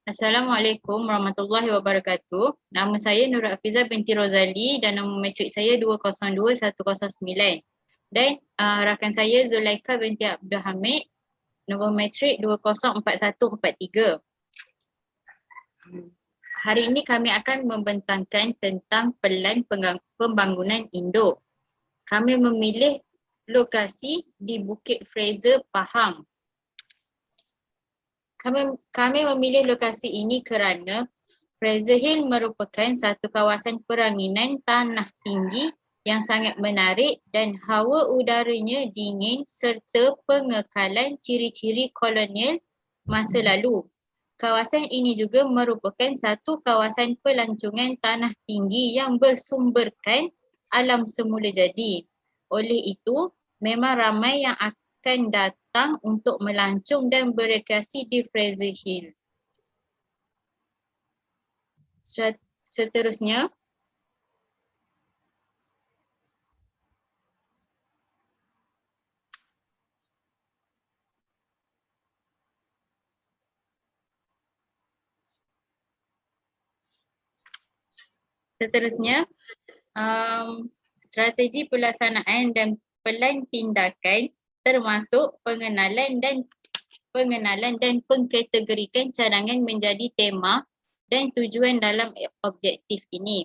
Assalamualaikum warahmatullahi wabarakatuh. Nama saya Nur Afizah binti Rozali dan nama matrik saya 202109. Dan rakan saya Zulaika binti Abdul Hamid, nombor matrik 204143. Hari ini kami akan membentangkan tentang pelan pembangunan induk. Kami memilih lokasi di Bukit Fraser, Pahang. Kami memilih lokasi ini kerana Fraser Hill merupakan satu kawasan peranginan tanah tinggi yang sangat menarik dan hawa udaranya dingin serta pengekalan ciri-ciri kolonial masa lalu. Kawasan ini juga merupakan satu kawasan pelancongan tanah tinggi yang bersumberkan alam semula jadi. Oleh itu, memang ramai yang akan datang untuk melancong dan berekreasi di Fraser Hill. Seterusnya, strategi pelaksanaan dan pelan tindakan termasuk pengenalan dan pengkategorikan cadangan menjadi tema dan tujuan dalam objektif ini.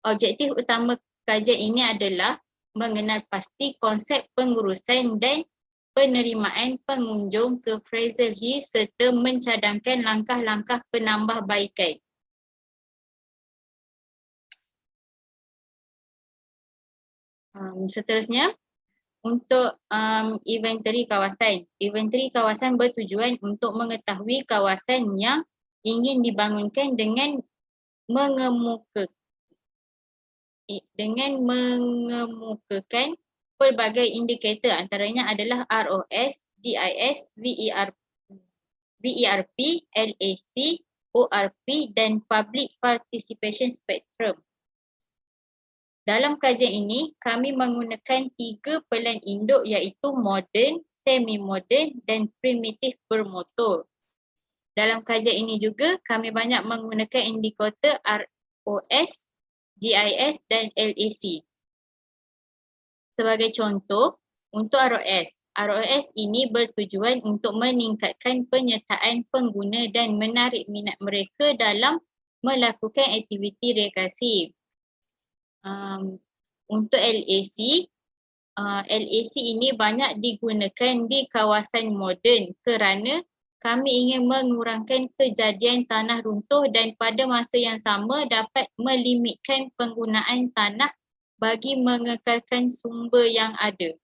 Objektif utama kajian ini adalah mengenal pasti konsep pengurusan dan penerimaan pengunjung ke Fraser Hill serta mencadangkan langkah-langkah penambahbaikan. Seterusnya, untuk inventory kawasan. Inventory kawasan bertujuan untuk mengetahui kawasan yang ingin dibangunkan dengan mengemukakan pelbagai indikator, antaranya adalah ROS, GIS, VERP, LAC, ORP dan Public Participation Spectrum. Dalam kajian ini, kami menggunakan 3 pelan induk iaitu moden, semi-moden dan primitif bermotor. Dalam kajian ini juga, kami banyak menggunakan indikator ROS, GIS dan LAC. Sebagai contoh, untuk ROS ini bertujuan untuk meningkatkan penyertaan pengguna dan menarik minat mereka dalam melakukan aktiviti rekreasi. Untuk LAC ini banyak digunakan di kawasan moden kerana kami ingin mengurangkan kejadian tanah runtuh dan pada masa yang sama dapat melimitkan penggunaan tanah bagi mengekalkan sumber yang ada.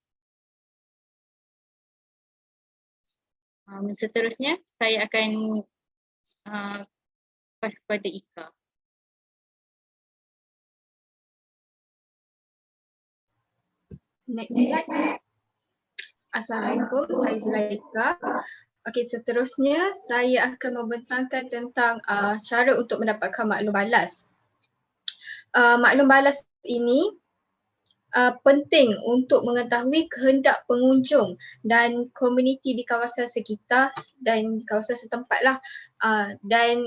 Seterusnya, saya akan pas kepada Ika. Next slide. Assalamualaikum, saya Zulaika. Okey, seterusnya saya akan membentangkan tentang cara untuk mendapatkan maklum balas. Maklum balas ini penting untuk mengetahui kehendak pengunjung dan komuniti di kawasan sekitar dan kawasan setempat lah. Dan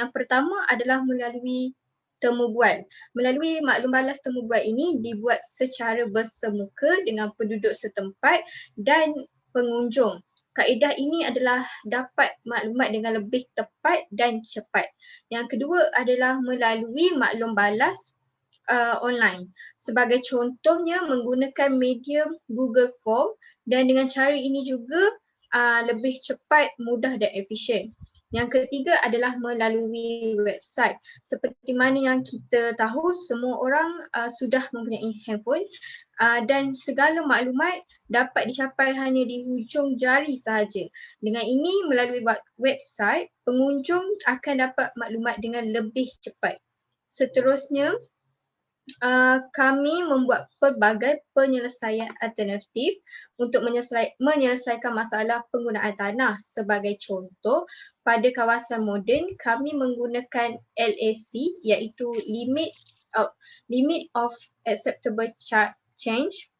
yang pertama adalah melalui temu bual. Melalui maklum balas temu bual ini dibuat secara bersemuka dengan penduduk setempat dan pengunjung. Kaedah ini adalah dapat maklumat dengan lebih tepat dan cepat. Yang kedua adalah melalui maklum balas online. Sebagai contohnya menggunakan medium Google Form dan dengan cara ini juga lebih cepat, mudah dan efisien. Yang ketiga adalah melalui website. Seperti mana yang kita tahu, semua orang sudah mempunyai handphone dan segala maklumat dapat dicapai hanya di hujung jari sahaja. Dengan ini, melalui website, pengunjung akan dapat maklumat dengan lebih cepat. Seterusnya, kami membuat pelbagai penyelesaian alternatif untuk menyelesaikan masalah penggunaan tanah. Sebagai contoh, pada kawasan moden kami menggunakan LAC iaitu Limit of Acceptable Change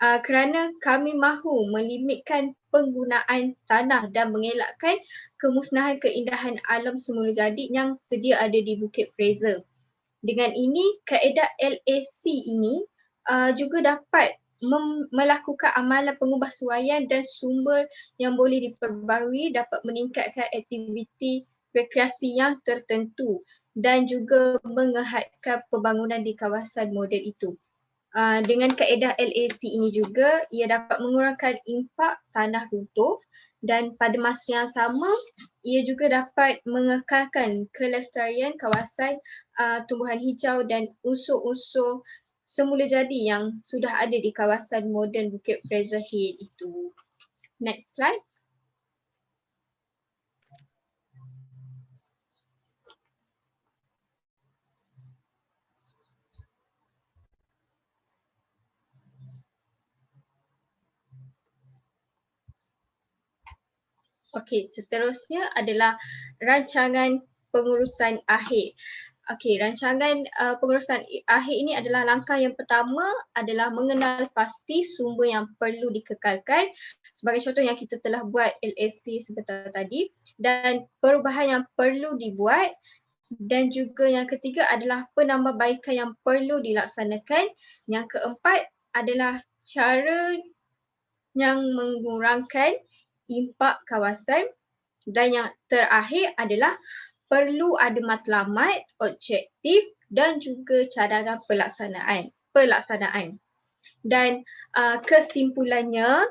kerana kami mahu melimitkan penggunaan tanah dan mengelakkan kemusnahan keindahan alam semula jadi yang sedia ada di Bukit Fraser. Dengan ini, kaedah LAC ini juga dapat melakukan amalan pengubahsuaian dan sumber yang boleh diperbarui dapat meningkatkan aktiviti rekreasi yang tertentu dan juga mengehadkan pembangunan di kawasan moden itu. Dengan kaedah LAC ini juga, ia dapat mengurangkan impak tanah runtuh dan pada masa yang sama, ia juga dapat mengekalkan kelestarian kawasan tumbuhan hijau dan unsur-unsur semula jadi yang sudah ada di kawasan moden Bukit Fraser Hill itu. Next slide. Okey, seterusnya adalah rancangan pengurusan akhir. Okey, rancangan pengurusan akhir ini adalah langkah yang pertama adalah mengenal pasti sumber yang perlu dikekalkan. Sebagai contoh yang kita telah buat LAC sebentar tadi dan perubahan yang perlu dibuat dan juga yang ketiga adalah penambahbaikan yang perlu dilaksanakan. Yang keempat adalah cara yang mengurangkan impak kawasan dan yang terakhir adalah perlu ada matlamat, objektif dan juga cadangan pelaksanaan. Dan kesimpulannya,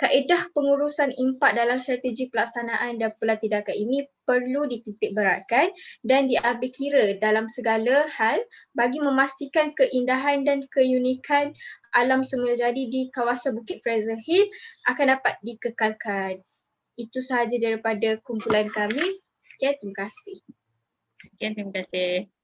kaedah pengurusan impak dalam strategi pelaksanaan dan pelantidakan ini perlu dititik beratkan dan diambil kira dalam segala hal bagi memastikan keindahan dan keunikan alam semula jadi di kawasan Bukit Fraser Hill akan dapat dikekalkan. Itu sahaja daripada kumpulan kami. Sekian, terima kasih. Sekian, terima kasih.